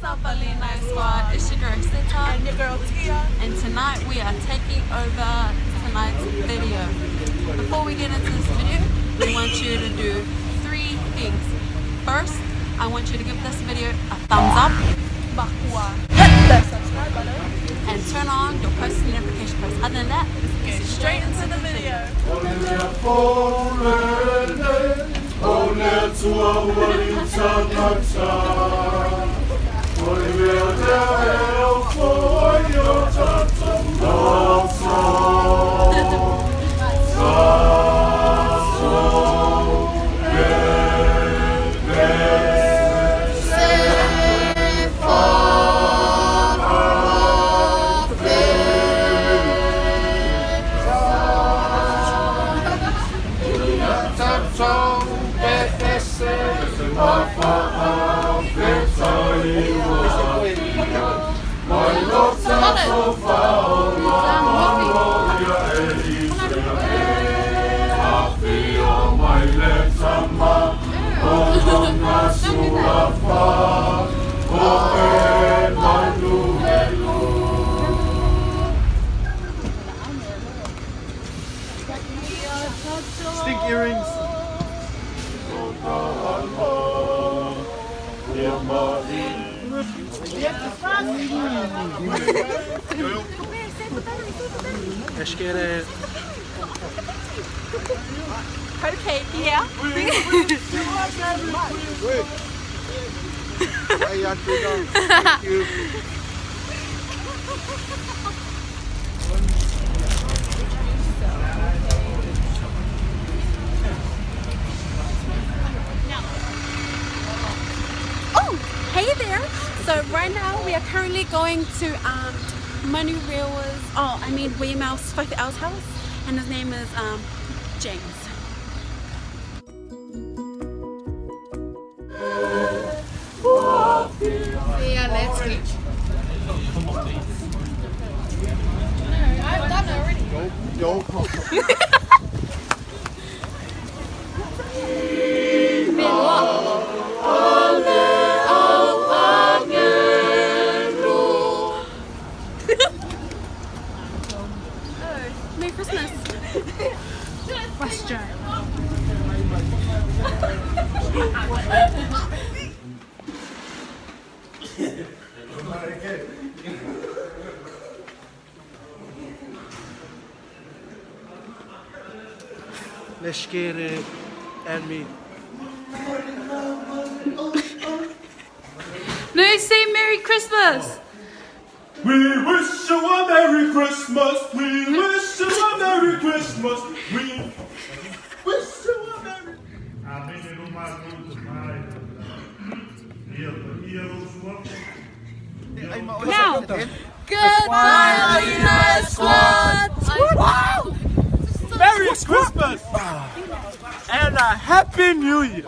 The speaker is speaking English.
up, Alina Squad? It's your girl Sita And your girl Tia. and tonight we are taking over tonight's video. Before we get into this video, we want you to do 3 things. First, I want you to give this video a thumbs up. Maguao. Hit the subscribe button. And turn on your post notification post. Other than that, Get straight into the video. Stink earrings. Let's get it. okay, yeah. Thank you. Oh, hey there. So right now we are currently going to Weimau's house, and his name is James. Yeah, let's go. I've done it already. Don't. Merry Christmas. Question. Let's get it. And me. No, say Merry Christmas. We wish you a Merry Christmas. We wish you a Merry Christmas. We wish you a Merry. Now, goodbye, Alina Squad. Wow! Merry Christmas and a Happy New Year.